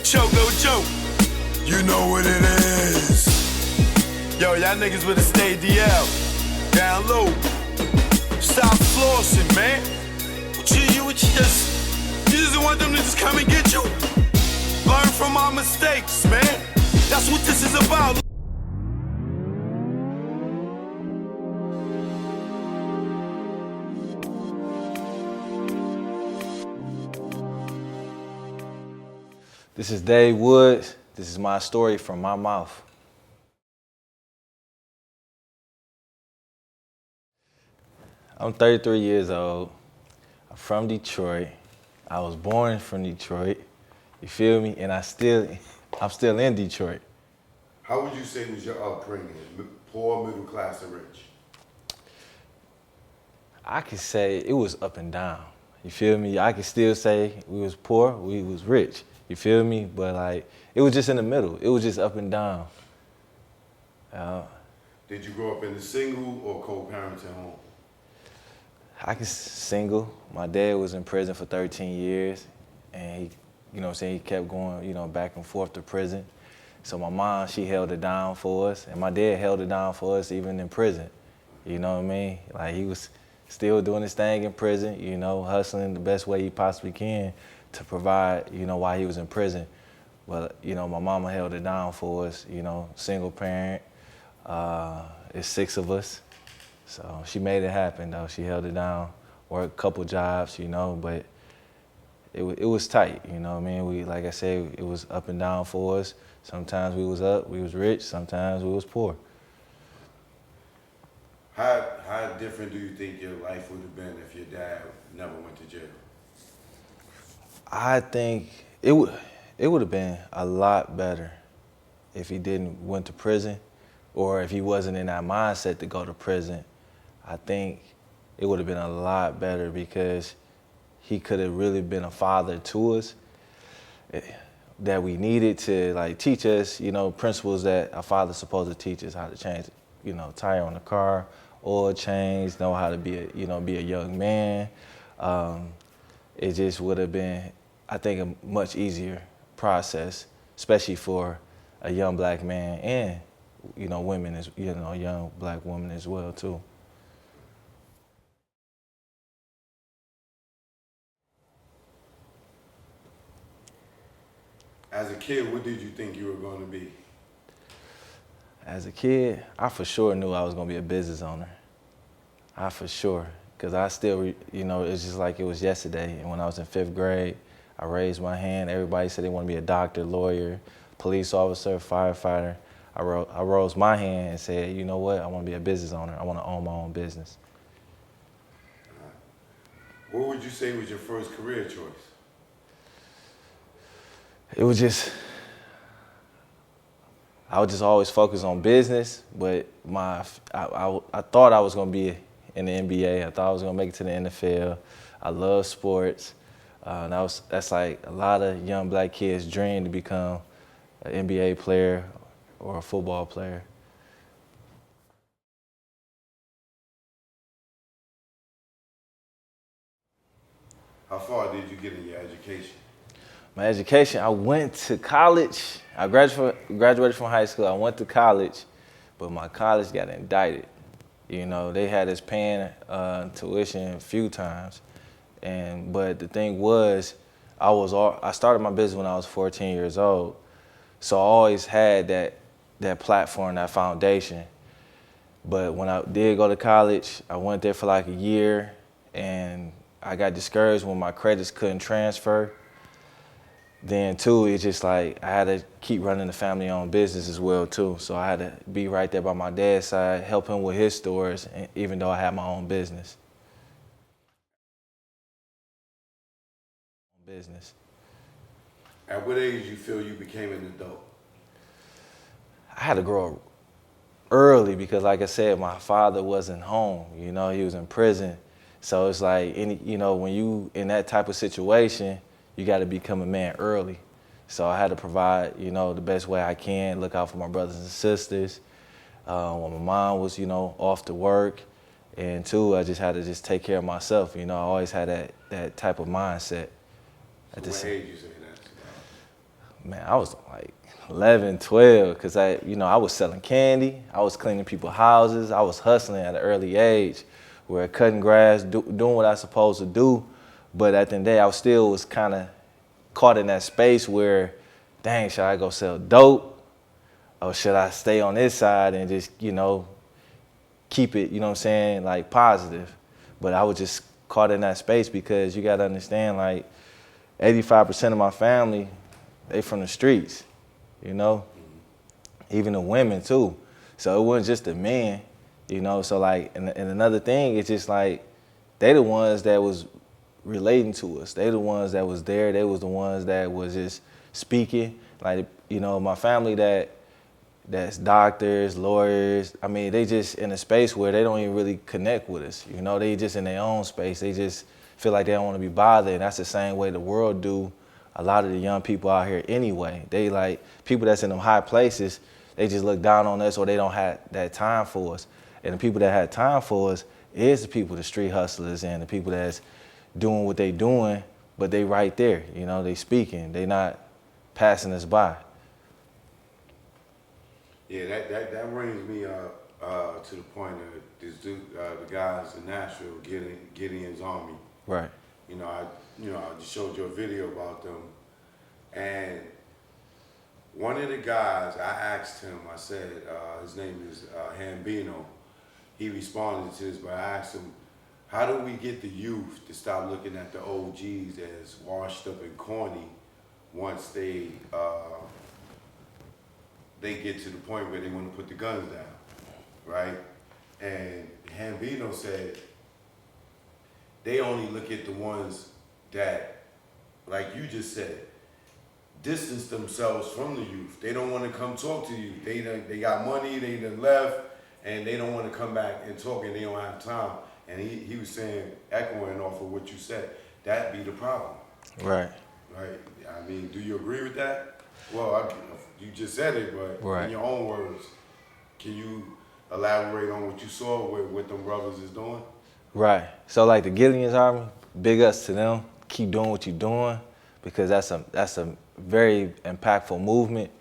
Choco Joe, you know what it is. Yo, y'all niggas better stay DL. Down low. Stop flossing, man. You just want them to just come and get you. Learn from our mistakes, man. That's what this is about. This is Dave Woods. This is my story from my mouth. I'm 33 years old. I'm from Detroit. I was born from Detroit. You feel me? And I'm still in Detroit. How would you say was your upbringing? Poor, middle class, or rich? I could say it was up and down. You feel me? I could still say we was poor, we was rich. You feel me? But like, it was just in the middle. It was just up and down. Did you grow up in a single or co-parenting home? I was single. My dad was in prison for 13 years, and he kept going, back and forth to prison. So my mom, she held it down for us, and my dad held it down for us even in prison. You know what I mean? Like, he was still doing his thing in prison, hustling the best way he possibly can to provide, while he was in prison. But, my mama held it down for us, single parent. It's 6 of us. So she made it happen, though. She held it down, worked a couple jobs, but it was tight, you know what I mean? Like I said, it was up and down for us. Sometimes we was up, we was rich, sometimes we was poor. How different do you think your life would have been if your dad never went to jail? I think it would have been a lot better if he didn't went to prison, or if he wasn't in that mindset to go to prison. I think it would have been a lot better because he could have really been a father to us that we needed to like teach us, principles that a father's supposed to teach us, how to change, tire on the car, oil change, know how to be a young man. It just would have been, I think, a much easier process, especially for a young black man and, women, young black women as well, too. As a kid, what did you think you were going to be? As a kid, I for sure knew I was going to be a business owner. I for sure. Because I still, it's just like it was yesterday. And when I was in 5th grade, I raised my hand. Everybody said they want to be a doctor, lawyer, police officer, firefighter. I rose my hand and said, you know what? I want to be a business owner. I want to own my own business. What would you say was your first career choice? It was just, I would just always focus on business, but I thought I was going to be in the NBA. I thought I was going to make it to the NFL. I love sports. That's like a lot of young black kids' dream to become an NBA player or a football player. How far did you get in your education? My education, I went to college. I graduated from high school. I went to college, but my college got indicted. They had us paying tuition a few times. But the thing was, I started my business when I was 14 years old. So I always had that platform, that foundation. But when I did go to college, I went there for like a year, and I got discouraged when my credits couldn't transfer. Then too, it's just like I had to keep running the family-owned business as well too. So I had to be right there by my dad's side, help him with his stores, even though I had my own business. At what age you feel you became an adult? I had to grow up early because, like I said, my father wasn't home. He was in prison. So it's like, when you in that type of situation, you got to become a man early. So I had to provide, the best way I can, look out for my brothers and sisters. When my mom was, off to work, and two, I just had to take care of myself. I always had that type of mindset. So what age you say that? Man, I was like 11, 12, because I was selling candy, I was cleaning people's houses, I was hustling at an early age, where cutting grass, doing what I was supposed to do. But at the end of the day, I still was kind of caught in that space where, dang, should I go sell dope? Or should I stay on this side and just, keep it, you know what I'm saying, like positive? But I was just caught in that space because you got to understand, like, 85% of my family, they from the streets, even the women too. So it wasn't just the men, so like, and another thing, it's just like, they the ones that was relating to us. They the ones that was there. They was the ones that was just speaking. Like, my family that's doctors, lawyers, I mean, they just in a space where they don't even really connect with us. They just in their own space. They just feel like they don't want to be bothered. And that's the same way the world do a lot of the young people out here anyway. They like, people that's in them high places, they just look down on us or they don't have that time for us. And the people that had time for us is the people, the street hustlers and the people that's doing what they doing, but they right there, they speaking. They not passing us by. Yeah, that brings me to the point of this dude, the guys in Nashville, Gideon's Army. Right. I just showed you a video about them, and one of the guys, I asked him, I said, his name is Hambino. He responded to this, but I asked him, how do we get the youth to stop looking at the OGs as washed up and corny once they get to the point where they want to put the guns down, right? And Hambino said they only look at the ones that, like you just said, distance themselves from the youth. They don't want to come talk to you. They got money, they done left, and they don't want to come back and talk, and they don't have time. And he was saying, echoing off of what you said, that be the problem. Right. Right. I mean, do you agree with that? Well, you just said it, but right. In your own words, can you elaborate on what you saw with what them brothers is doing? Right. So like the Gideon's Army, big ups to them. Keep doing what you're doing, because that's a very impactful movement.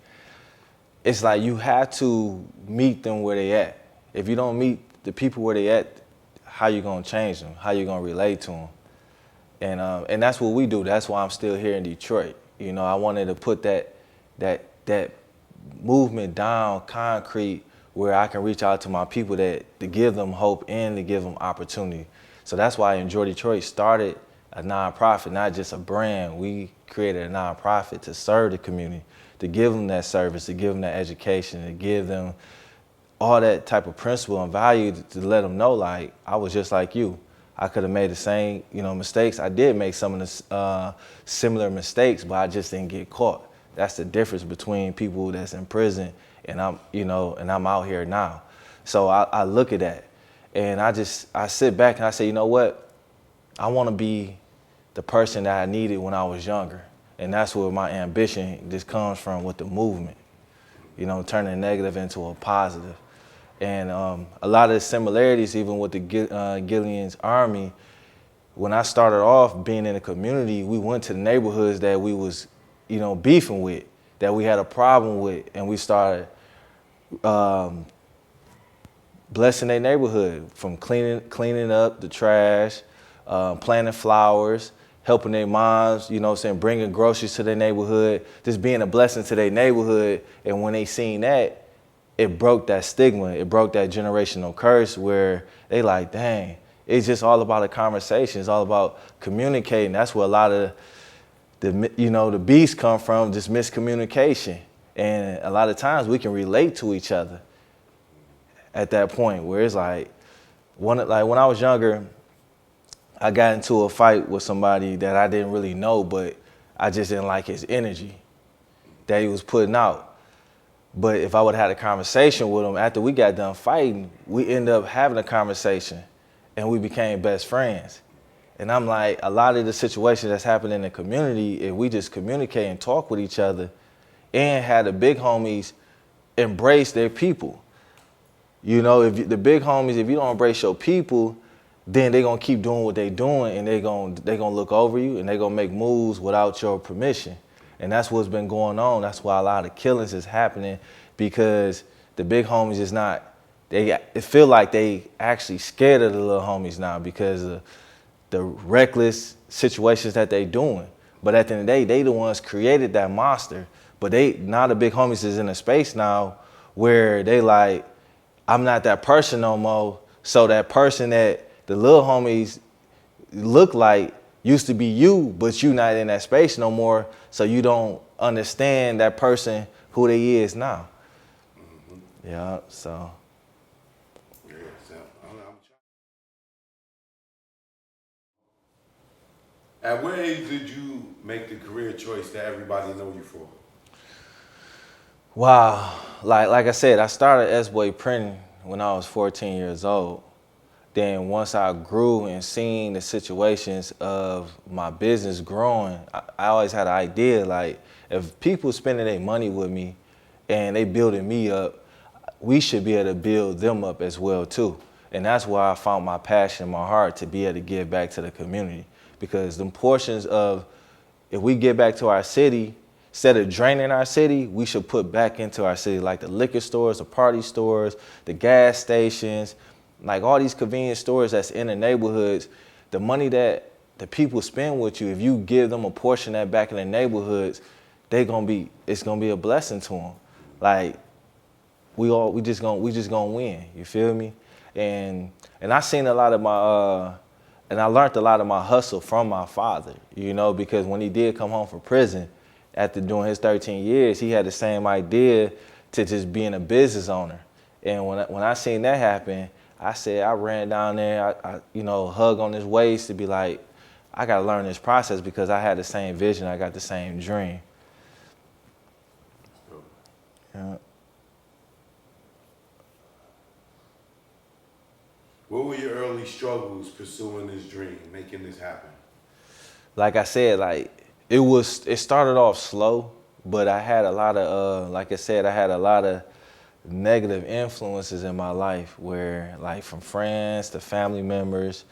It's like you have to meet them where they at. If you don't meet the people where they at, how you gonna change them? How you gonna relate to them? And that's what we do. That's why I'm still here in Detroit. I wanted to put that movement down concrete where I can reach out to my people to give them hope and to give them opportunity. So that's why Enjoy Detroit started a nonprofit, not just a brand. We created a nonprofit to serve the community, to give them that service, to give them that education, to give them all that type of principle and value to let them know, like, I was just like you. I could have made the same, mistakes. I did make some of the similar mistakes, but I just didn't get caught. That's the difference between people that's in prison and I'm out here now. So I look at that and I sit back and I say, you know what? I want to be the person that I needed when I was younger. And that's where my ambition just comes from with the movement, turning a negative into a positive. And a lot of the similarities, even with the Gideon's Army, when I started off being in the community, we went to the neighborhoods that we was, beefing with, that we had a problem with, and we started blessing their neighborhood, from cleaning up the trash, planting flowers, helping their moms, bringing groceries to their neighborhood, just being a blessing to their neighborhood. And when they seen that, it broke that stigma. It broke that generational curse where they like, dang, it's just all about a conversation. It's all about communicating. That's where a lot of the beasts come from, just miscommunication. And a lot of times we can relate to each other at that point where it's like when I was younger, I got into a fight with somebody that I didn't really know, but I just didn't like his energy that he was putting out. But if I would have had a conversation with him after we got done fighting, we ended up having a conversation and we became best friends. And I'm like, a lot of the situations that's happening in the community, if we just communicate and talk with each other and have the big homies embrace their people. If the big homies, if you don't embrace your people, then they're gonna keep doing what they're doing and they're gonna look over you and they're gonna make moves without your permission. And that's what's been going on. That's why a lot of killings is happening, because the big homies is not, it feel like they actually scared of the little homies now because of the reckless situations that they doing. But at the end of the day, they the ones created that monster. But now the big homies is in a space now where they like, I'm not that person no more. So that person that the little homies look like used to be you, but you not in that space no more. So you don't understand that person who they is now. Mm-hmm. Yeah, so. Yeah, so at what age did you make the career choice that everybody know you for? Wow, like I said, I started S-Boy Printing when I was 14 years old. Then once I grew and seen the situations of my business growing, I always had an idea, like, if people spending their money with me and they building me up, we should be able to build them up as well too. And that's why I found my passion in my heart to be able to give back to the community. Because the portions of, if we get back to our city, instead of draining our city, we should put back into our city, like the liquor stores, the party stores, the gas stations, like all these convenience stores that's in the neighborhoods. The money that the people spend with you, if you give them a portion of that back in the neighborhoods, it's gonna be a blessing to them. Like we just gonna win. You feel me? And I seen a lot of my and I learned a lot of my hustle from my father. You know, because when he did come home from prison, after doing his 13 years, he had the same idea to just being a business owner. And when I seen that happen, I said, I ran down there, I hug on his waist to be like, I gotta learn this process, because I had the same vision, I got the same dream. Yeah. What were your early struggles pursuing this dream, making this happen? Like I said, it started off slow, but I had a lot of, like I said, I had a lot of negative influences in my life, where like from friends to family members,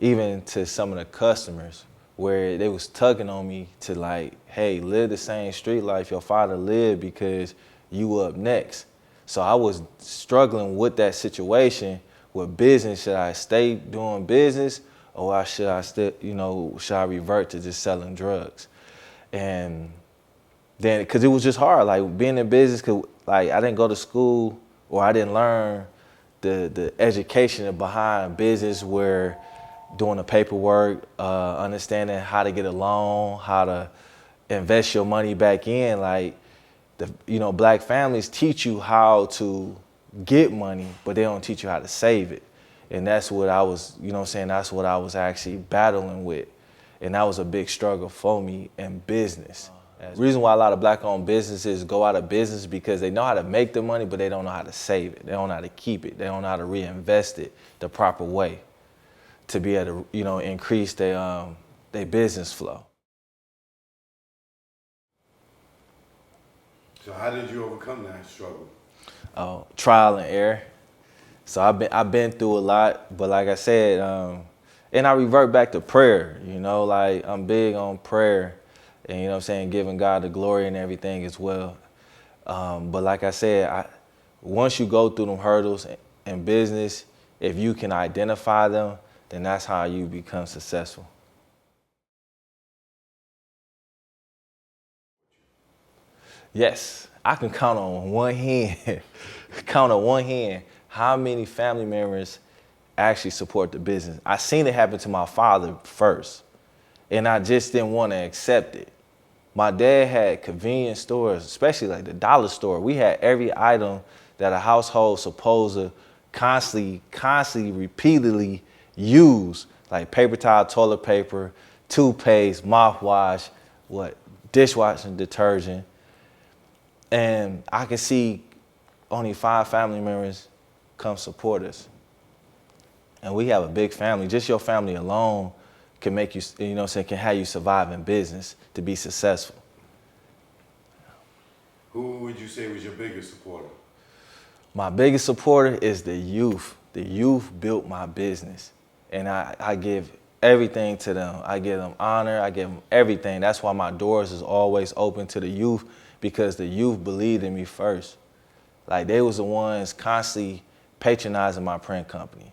even to some of the customers, where they was tugging on me to like, hey, live the same street life your father lived, because you up next. So I was struggling with that situation with business. Should I stay doing business, or should I revert to just selling drugs? And then, because it was just hard, like being in business, cause like I didn't go to school, or I didn't learn the education behind business, where doing the paperwork, understanding how to get a loan, how to invest your money back in. Like, black families teach you how to get money, but they don't teach you how to save it. And that's what I was, that's what I was actually battling with. And that was a big struggle for me in business. The reason why a lot of black-owned businesses go out of business, because they know how to make the money, but they don't know how to save it. They don't know how to keep it. They don't know how to reinvest it the proper way to be able to, increase their business flow. So how did you overcome that struggle? Trial and error. So I've been through a lot, but like I said, and I revert back to prayer. Like I'm big on prayer. And giving God the glory and everything as well. But like I said, once you go through them hurdles in business, if you can identify them, then that's how you become successful. Yes, I can count on one hand, how many family members actually support the business. I seen it happen to my father first, and I just didn't want to accept it. My dad had convenience stores, especially like the dollar store. We had every item that a household supposed to constantly, repeatedly use, like paper towel, toilet paper, toothpaste, mouthwash, dishwashing detergent. And I can see only 5 family members come support us. And we have a big family. Just your family alone can make you, can have you survive in business to be successful. Who would you say was your biggest supporter? My biggest supporter is the youth. The youth built my business. And I give everything to them. I give them honor. I give them everything. That's why my doors is always open to the youth, because the youth believed in me first. Like, they was the ones constantly patronizing my print company,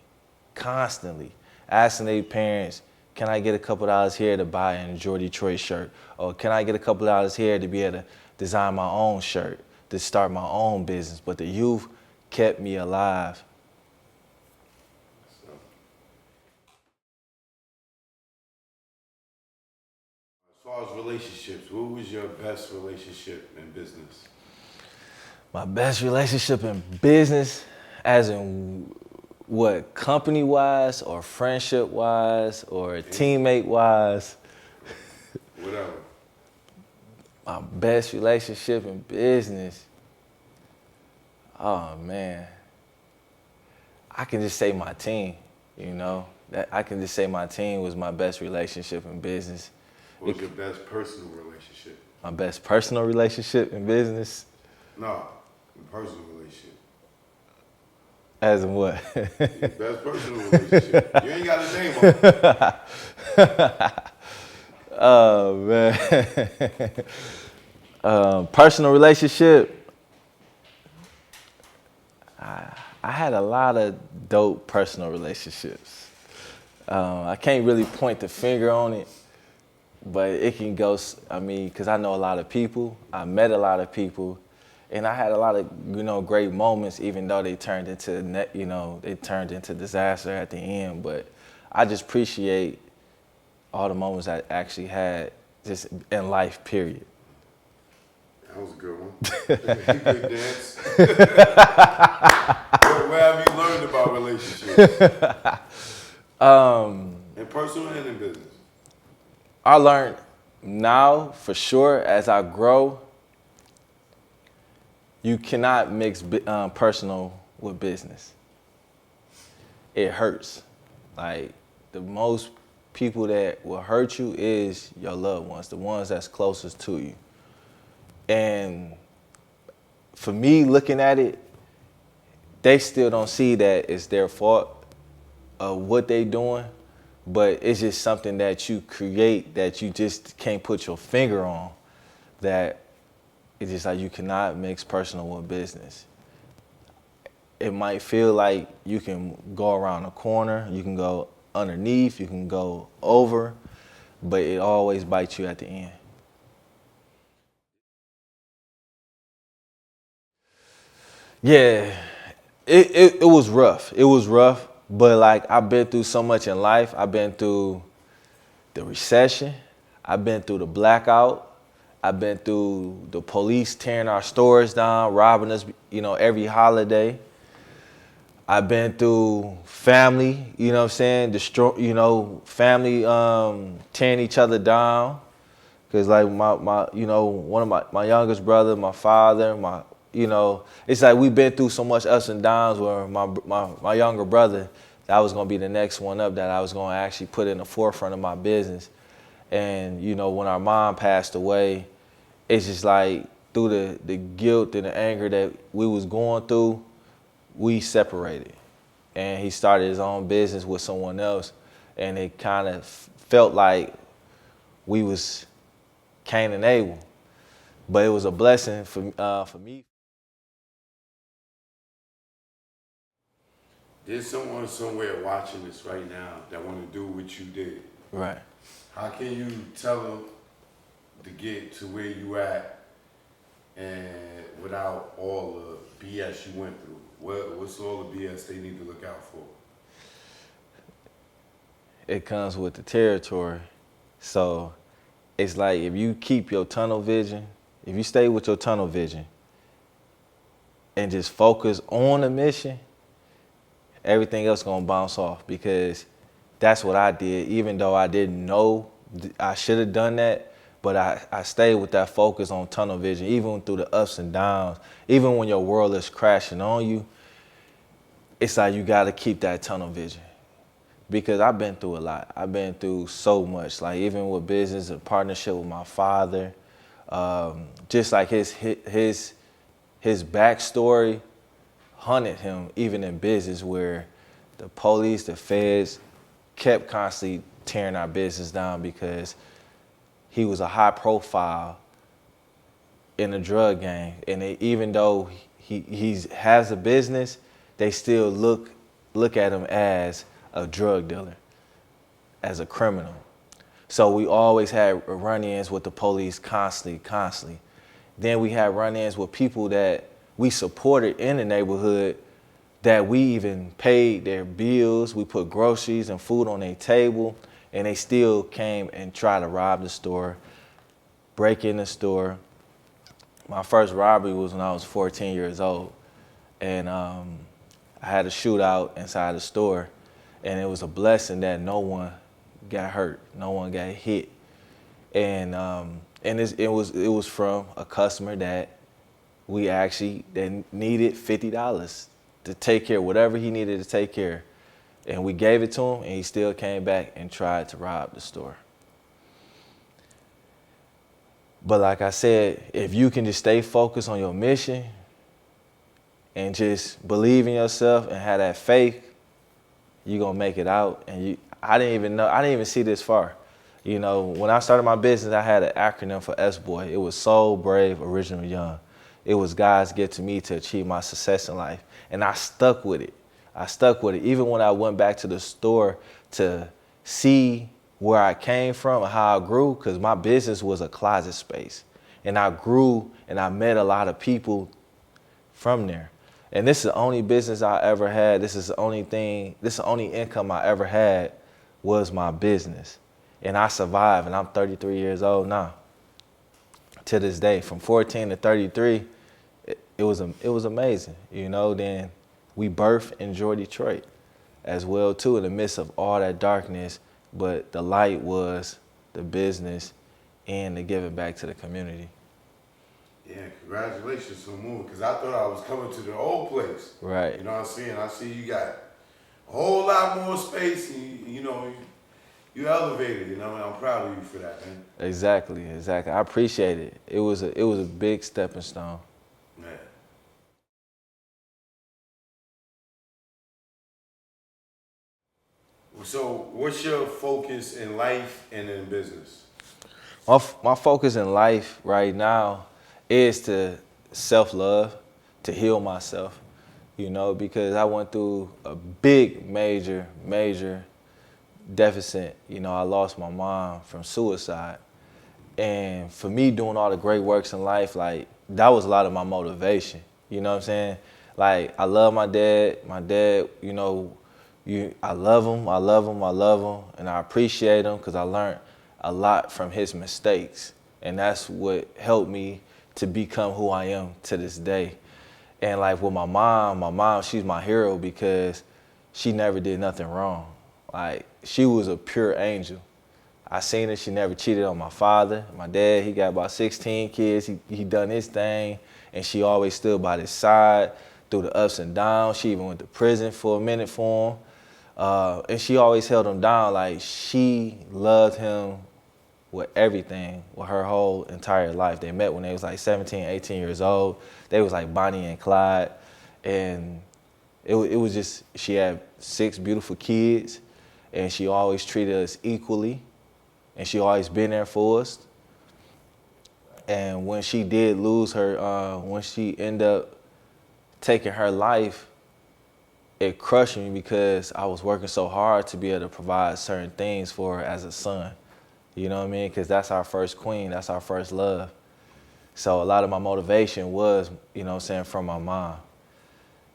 constantly asking their parents, can I get a couple dollars here to buy an Enjoy Detroit shirt? Or can I get a couple dollars here to be able to design my own shirt, to start my own business? But the youth kept me alive. As far as relationships, what was your best relationship in business? My best relationship in business, as in what, company-wise or friendship-wise or teammate-wise? Whatever. My best relationship in business, oh man, I can just say my team, you know? I can just say my team was my best relationship in business. What was your best personal relationship? My best personal relationship in business? No, personal relationship. As in what? Your best personal relationship. You ain't got a name on it. Oh, man. Personal relationship. I had a lot of dope personal relationships. I can't really point the finger on it, but it can go, because I know a lot of people. I met a lot of people. And I had a lot of, great moments, even though they turned into disaster at the end. But I just appreciate all the moments I actually had just in life, period. That was a good one. You could dance. Where have you learned about relationships? In personal and in business? I learned now, for sure, as I grow, you cannot mix personal with business. It hurts. Like, the most people that will hurt you is your loved ones, the ones that's closest to you. And for me, looking at it, they still don't see that it's their fault of what they doing, but it's just something that you create that you just can't put your finger on, that it's just like you cannot mix personal with business. It might feel like you can go around a corner, you can go underneath, you can go over, but it always bites you at the end. Yeah, it was rough. It was rough, but like, I've been through so much in life. I've been through the recession. I've been through the blackout. I've been through the police tearing our stores down, robbing us, every holiday. I've been through family, family tearing each other down. Cause like one of my youngest brother, my father, it's like we've been through so much ups and downs where my younger brother, that was gonna be the next one up that I was gonna actually put in the forefront of my business. And, when our mom passed away, it's just like through the guilt and the anger that we was going through, we separated. And he started his own business with someone else. And it kind of felt like we was Cain and Abel. But it was a blessing for me. There's someone somewhere watching this right now that want to do what you did. Right. How can you tell them to get to where you at and without all the BS you went through? What's all the BS they need to look out for? It comes with the territory. So it's like, if you keep your tunnel vision, if you stay with your tunnel vision and just focus on the mission, everything else gonna bounce off, because that's what I did. Even though I didn't know I should have done that, but I stayed with that focus on tunnel vision, even through the ups and downs. Even when your world is crashing on you, it's like you gotta keep that tunnel vision. Because I've been through a lot. I've been through so much, like even with business, a partnership with my father, just like his backstory hunted him even in business, where the police, the feds kept constantly tearing our business down because he was a high profile in the drug game. And even though he has a business, they still look at him as a drug dealer, as a criminal. So we always had run-ins with the police constantly. Then we had run-ins with people that we supported in the neighborhood, that we even paid their bills. We put groceries and food on their table, and they still came and tried to rob the store, break in the store. My first robbery was when I was 14 years old, and I had a shootout inside the store, and it was a blessing that no one got hurt, no one got hit, and it was from a customer that needed $50 to take care of whatever he needed to take care, and we gave it to him, and he still came back and tried to rob the store. But like I said, if you can just stay focused on your mission and just believe in yourself and have that faith, you're gonna make it out. And I didn't even see this far. You know, when I started my business, I had an acronym for S-Boy. It was Soul, Brave, Original, Young. It was God's gift to me to achieve my success in life. And I stuck with it. Even when I went back to the store to see where I came from and how I grew, because my business was a closet space. And I grew and I met a lot of people from there. And this is the only business I ever had. This is the only income I ever had was my business. And I survived, and I'm 33 years old now. To this day, from 14 to 33, it was amazing. You know, then we birthed Enjoy Detroit as well too, in the midst of all that darkness. But the light was the business and the giving back to the community. Yeah, congratulations on moving, because I thought I was coming to the old place. Right. You know what I'm saying? I see you got a whole lot more space, and you elevated, and I'm proud of you for that, man. Exactly. I appreciate it. It was a big stepping stone. Man. So, what's your focus in life and in business? My focus in life right now is to self-love, to heal myself, because I went through a big, major deficit. I lost my mom from suicide. And for me doing all the great works in life, like, that was a lot of my motivation. You know what I'm saying? Like, I love my dad. My dad, I love him, and I appreciate him because I learned a lot from his mistakes. And that's what helped me to become who I am to this day. And like with my mom, she's my hero because she never did nothing wrong. Like, she was a pure angel. I seen her, she never cheated on my father. My dad, he got about 16 kids, he done his thing, and she always stood by his side through the ups and downs. She even went to prison for a minute for him. And she always held him down. Like, she loved him with everything, with her whole entire life. They met when they was like 17, 18 years old. They was like Bonnie and Clyde. And it was just, she had 6 beautiful kids, and she always treated us equally, and she always been there for us. And when she did lose her, when she ended up taking her life, it crushed me because I was working so hard to be able to provide certain things for her as a son. You know what I mean? Because that's our first queen, that's our first love. So a lot of my motivation was, from my mom.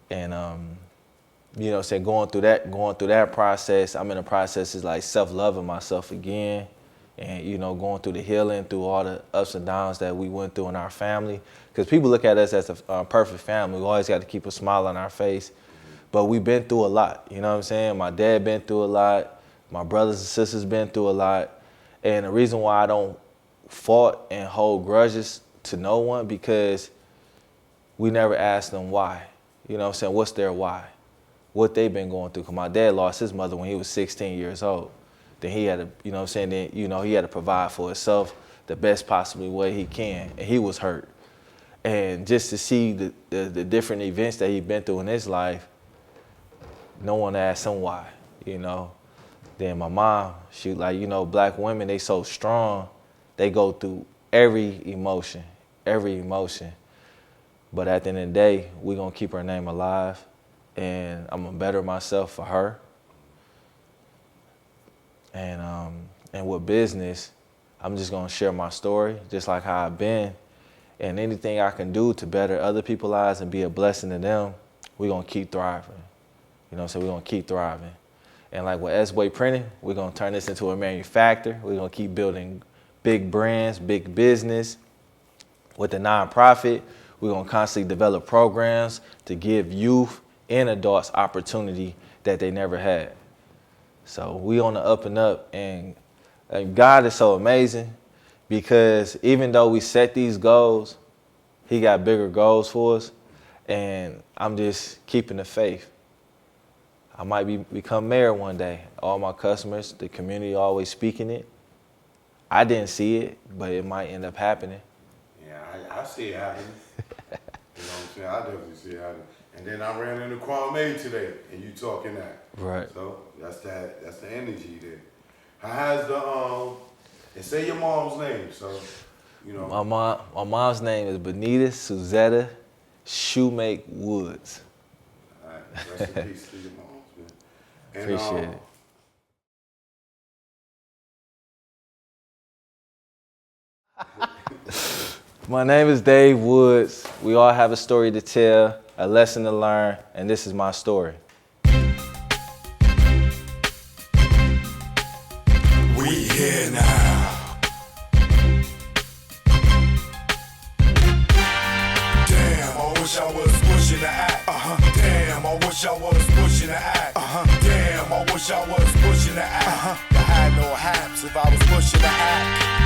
And, going through that process, I'm in the process is like self-loving myself again, and, going through the healing, through all the ups and downs that we went through in our family. Because people look at us as a perfect family. We always got to keep a smile on our face. But we've been through a lot, you know what I'm saying? My dad been through a lot. My brothers and sisters been through a lot. And the reason why I don't fault and hold grudges to no one, because we never asked them why. You know what I'm saying? What's their why? What they been going through. Because my dad lost his mother when he was 16 years old. Then he had to, he had to provide for himself the best possibly way he can. And he was hurt. And just to see the different events that he's been through in his life, no one asked him why, Then my mom, she like, you know, black women, they so strong. They go through every emotion. But at the end of the day, we gonna keep her name alive, and I'm gonna better myself for her. And with business, I'm just gonna share my story, just like how I've been. And anything I can do to better other people's lives and be a blessing to them, we're gonna keep thriving. You know what I'm saying? We're gonna keep thriving. And like with S-Way Printing, we're gonna turn this into a manufacturer. We're gonna keep building big brands, big business. With the nonprofit, we're gonna constantly develop programs to give youth and adults opportunity that they never had. So we on the up and up, and God is so amazing because even though we set these goals, he got bigger goals for us, and I'm just keeping the faith. I might become mayor one day. All my customers, the community always speaking it. I didn't see it, but it might end up happening. Yeah, I see it happening. You know what I'm saying? I definitely see it happening. And then I ran into Kwame today, and you talking that. Right. So that's the energy there. How's the and say your mom's name, so you know. My mom's name is Benita Suzetta Shoemake Woods. All right, rest in peace to your moms, man. And, Appreciate it. My name is Dave Woods. We all have a story to tell, a lesson to learn, and this is my story. We here now. Damn, I wish I was pushing the act. Damn, I wish I was pushing the act. Damn, I wish I was pushing the act. I had no haps if I was pushing the act.